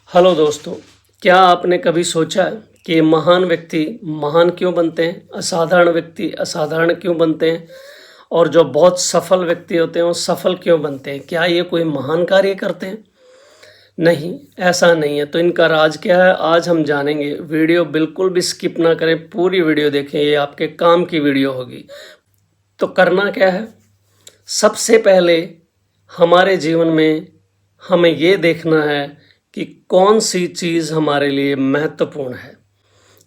Hello दोस्तों, क्या आपने कभी सोचा है कि महान व्यक्ति महान क्यों बनते हैं, असाधारण व्यक्ति असाधारण क्यों बनते हैं और जो बहुत सफल व्यक्ति होते हैं वो सफल क्यों बनते हैं? क्या ये कोई महान कार्य करते हैं? नहीं, ऐसा नहीं है। तो इनका राज क्या है, आज हम जानेंगे। वीडियो बिल्कुल भी स्किप ना करें, पूरी वीडियो देखें, ये आपके काम की वीडियो होगी। तो करना क्या है, सबसे पहले हमारे जीवन में हमें ये देखना है कि कौन सी चीज़ हमारे लिए महत्वपूर्ण है।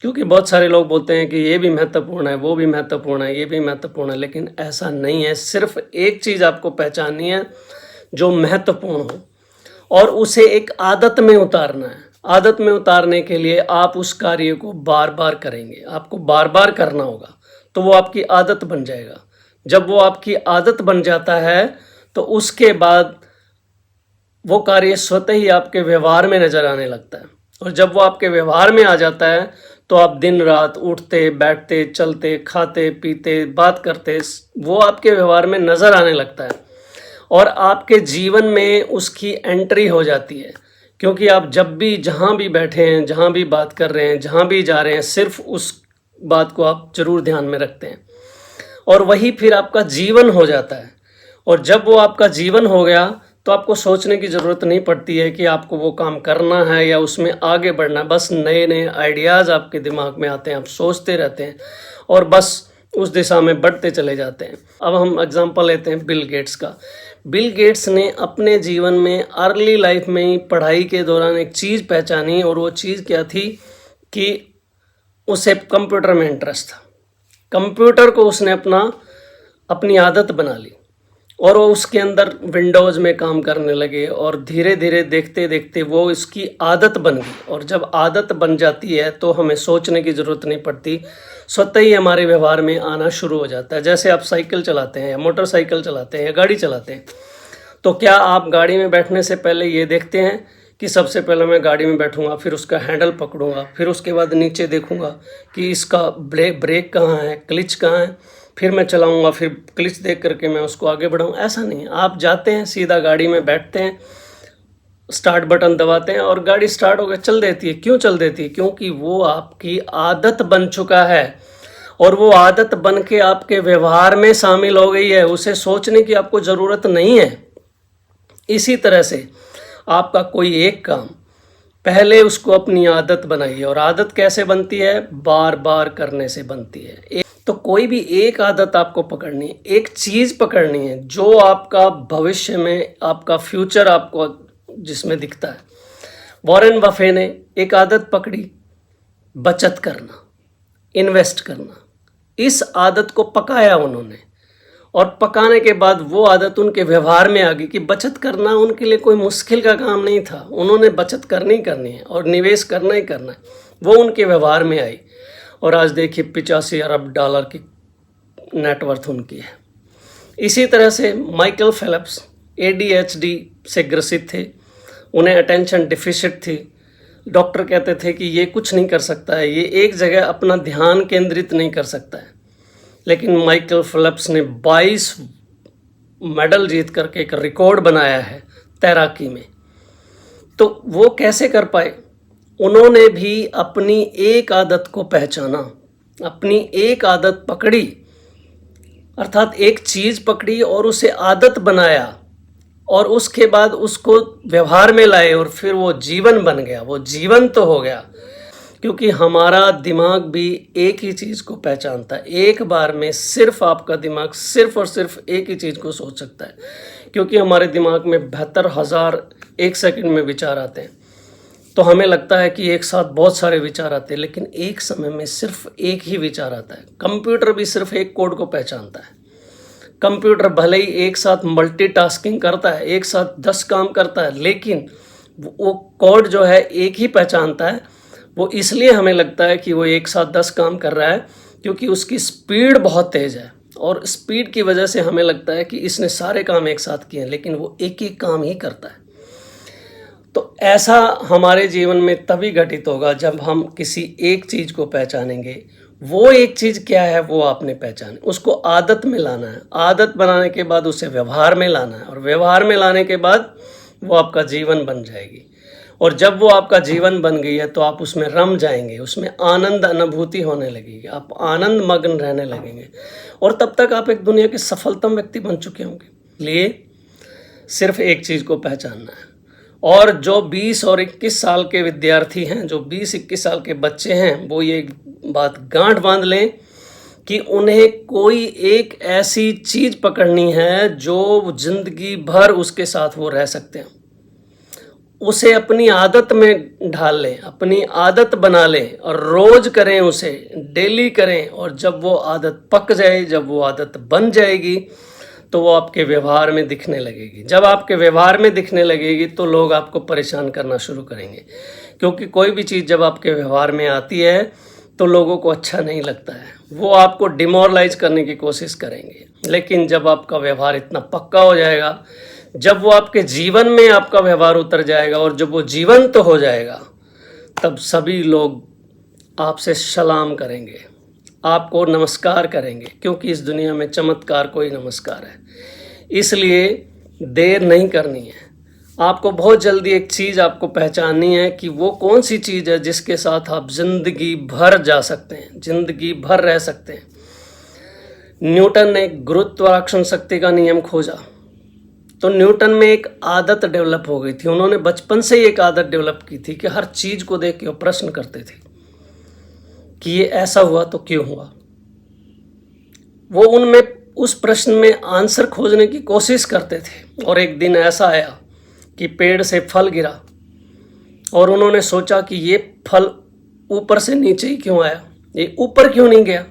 क्योंकि बहुत सारे लोग बोलते हैं कि ये भी महत्वपूर्ण है, वो भी महत्वपूर्ण है, ये भी महत्वपूर्ण है, लेकिन ऐसा नहीं है। सिर्फ एक चीज़ आपको पहचाननी है जो महत्वपूर्ण हो और उसे एक आदत में उतारना है। आदत में उतारने के लिए आप उस कार्य को बार बार करेंगे, आपको बार बार करना होगा, तो वो आपकी आदत बन जाएगा। जब वो आपकी आदत बन जाता है तो उसके बाद वो कार्य स्वतः ही आपके व्यवहार में नजर आने लगता है। और जब वो आपके व्यवहार में आ जाता है तो आप दिन रात उठते बैठते चलते खाते पीते बात करते, वो आपके व्यवहार में नजर आने लगता है और आपके जीवन में उसकी एंट्री हो जाती है। क्योंकि आप जब भी जहाँ भी बैठे हैं, जहाँ भी बात कर रहे हैं, जहाँ भी जा रहे हैं, सिर्फ उस बात को आप जरूर ध्यान में रखते हैं और वही फिर आपका जीवन हो जाता है। और जब वो आपका जीवन हो गया तो आपको सोचने की ज़रूरत नहीं पड़ती है कि आपको वो काम करना है या उसमें आगे बढ़ना है। बस नए नए आइडियाज़ आपके दिमाग में आते हैं, आप सोचते रहते हैं और बस उस दिशा में बढ़ते चले जाते हैं। अब हम एग्जांपल लेते हैं बिल गेट्स का। बिल गेट्स ने अपने जीवन में अर्ली लाइफ में ही पढ़ाई के दौरान एक चीज़ पहचानी और वो चीज़ क्या थी कि उसे कंप्यूटर में इंटरेस्ट था। कंप्यूटर को उसने अपनी आदत बना ली और वो उसके अंदर विंडोज़ में काम करने लगे और धीरे धीरे देखते देखते वो इसकी आदत बन गई। और जब आदत बन जाती है तो हमें सोचने की ज़रूरत नहीं पड़ती, स्वतः ही हमारे व्यवहार में आना शुरू हो जाता है। जैसे आप साइकिल चलाते हैं या मोटरसाइकिल चलाते हैं या गाड़ी चलाते हैं, तो क्या आप गाड़ी में बैठने से पहले ये देखते हैं कि सबसे पहले मैं गाड़ी में बैठूंगा, फिर उसका हैंडल पकड़ूंगा, फिर उसके बाद नीचे देखूंगा कि इसका ब्रेक कहाँ है, क्लिच कहाँ है, फिर मैं चलाऊंगा, फिर क्लिच देख करके मैं उसको आगे बढ़ाऊँ? ऐसा नहीं है। आप जाते हैं, सीधा गाड़ी में बैठते हैं, स्टार्ट बटन दबाते हैं और गाड़ी स्टार्ट होकर चल देती है। क्यों चल देती है? क्योंकि वो आपकी आदत बन चुका है और वो आदत बन के आपके व्यवहार में शामिल हो गई है। उसे सोचने की आपको ज़रूरत नहीं है। इसी तरह से आपका कोई एक काम पहले उसको अपनी आदत बनाइए। और आदत कैसे बनती है? बार बार करने से बनती है। तो कोई भी एक आदत आपको पकड़नी है, एक चीज़ पकड़नी है जो आपका भविष्य में, आपका फ्यूचर आपको जिसमें दिखता है। वॉरेन बफे ने एक आदत पकड़ी, बचत करना, इन्वेस्ट करना। इस आदत को पकाया उन्होंने और पकाने के बाद वो आदत उनके व्यवहार में आ गई कि बचत करना उनके लिए कोई मुश्किल का काम नहीं था। उन्होंने बचत करनी है और निवेश करना ही करना है। वो उनके व्यवहार में आई और आज देखिए 85 अरब डॉलर की नेटवर्थ उनकी है। इसी तरह से माइकल फेल्प्स ADHD से ग्रसित थे, उन्हें अटेंशन डिफिसिट थी। डॉक्टर कहते थे कि ये कुछ नहीं कर सकता है, ये एक जगह अपना ध्यान केंद्रित नहीं कर सकता है। लेकिन माइकल फेल्प्स ने 22 मेडल जीत करके एक रिकॉर्ड बनाया है तैराकी में। तो वो कैसे कर पाए? उन्होंने भी अपनी एक आदत को पहचाना, अपनी एक आदत पकड़ी, अर्थात एक चीज़ पकड़ी और उसे आदत बनाया और उसके बाद उसको व्यवहार में लाए और फिर वो जीवन बन गया, वो जीवन तो हो गया। क्योंकि हमारा दिमाग भी एक ही चीज़ को पहचानता है। एक बार में सिर्फ आपका दिमाग सिर्फ और सिर्फ एक ही चीज़ को सोच सकता है। क्योंकि हमारे दिमाग में 72,000 एक सेकंड में विचार आते हैं। तो हमें लगता है कि एक साथ बहुत सारे विचार आते हैं, लेकिन एक समय में सिर्फ एक ही विचार आता है। कंप्यूटर भी सिर्फ एक कोड को पहचानता है। कंप्यूटर भले ही एक साथ मल्टीटास्किंग करता है, एक साथ 10 काम करता है, लेकिन वो कोड जो है एक ही पहचानता है। वो इसलिए हमें लगता है कि वो एक साथ 10 काम कर रहा है क्योंकि उसकी स्पीड बहुत तेज़ है और स्पीड की वजह से हमें लगता है कि इसने सारे काम एक साथ किए हैं, लेकिन वो एक एक काम ही करता है। तो ऐसा हमारे जीवन में तभी घटित होगा जब हम किसी एक चीज़ को पहचानेंगे। वो एक चीज़ क्या है वो आपने पहचाने, उसको आदत में लाना है। आदत बनाने के बाद उसे व्यवहार में लाना है और व्यवहार में लाने के बाद वो आपका जीवन बन जाएगी। और जब वो आपका जीवन बन गई है तो आप उसमें रम जाएंगे, उसमें आनंद अनुभूति होने लगेगी, आप आनंद मग्न रहने लगेंगे और तब तक आप एक दुनिया के सफलतम व्यक्ति बन चुके होंगे। इसलिए सिर्फ एक चीज़ को पहचानना है। और जो 20 और 21 साल के विद्यार्थी हैं, जो 20-21 साल के बच्चे हैं, वो ये बात गांठ बांध लें कि उन्हें कोई एक ऐसी चीज़ पकड़नी है जो जिंदगी भर उसके साथ वो रह सकते हैं। उसे अपनी आदत में ढाल लें, अपनी आदत बना लें और रोज करें, उसे डेली करें। और जब वो आदत पक जाए, जब वो आदत बन जाएगी तो वो आपके व्यवहार में दिखने लगेगी। जब आपके व्यवहार में दिखने लगेगी तो लोग आपको परेशान करना शुरू करेंगे, क्योंकि कोई भी चीज़ जब आपके व्यवहार में आती है तो लोगों को अच्छा नहीं लगता है, वो आपको डिमोरलाइज करने की कोशिश करेंगे। लेकिन जब आपका व्यवहार इतना पक्का हो जाएगा, जब वो आपके जीवन में आपका व्यवहार उतर जाएगा और जब वो जीवंत हो जाएगा, तब सभी लोग आपसे सलाम करेंगे, आपको नमस्कार करेंगे, क्योंकि इस दुनिया में चमत्कार कोई नमस्कार है। इसलिए देर नहीं करनी है। आपको बहुत जल्दी एक चीज़ आपको पहचाननी है कि वो कौन सी चीज़ है जिसके साथ आप जिंदगी भर जा सकते हैं, जिंदगी भर रह सकते हैं। न्यूटन ने गुरुत्वाकर्षण शक्ति का नियम खोजा तो न्यूटन में एक आदत डेवलप हो गई थी। उन्होंने बचपन से ही एक आदत डेवलप की थी कि हर चीज़ को देख के वो प्रश्न करते थे कि ये ऐसा हुआ तो क्यों हुआ। वो उनमें उस प्रश्न में आंसर खोजने की कोशिश करते थे। और एक दिन ऐसा आया कि पेड़ से फल गिरा और उन्होंने सोचा कि ये फल ऊपर से नीचे ही क्यों आया, ये ऊपर क्यों नहीं गया।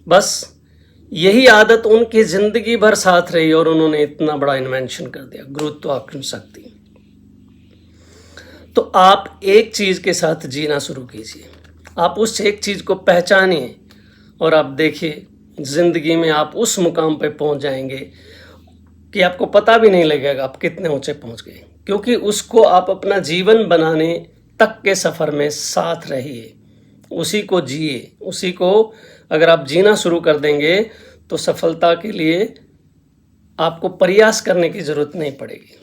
बस यही आदत उनकी जिंदगी भर साथ रही और उन्होंने इतना बड़ा इन्वेंशन कर दिया, गुरुत्वाकर्षण शक्ति। तो आप एक चीज़ के साथ जीना शुरू कीजिए, आप उस एक चीज़ को पहचानिए और आप देखिए ज़िंदगी में आप उस मुकाम पे पहुंच जाएंगे कि आपको पता भी नहीं लगेगा आप कितने ऊंचे पहुंच गए, क्योंकि उसको आप अपना जीवन बनाने तक के सफ़र में साथ रहिए, उसी को जिए। उसी को अगर आप जीना शुरू कर देंगे तो सफलता के लिए आपको प्रयास करने की ज़रूरत नहीं पड़ेगी।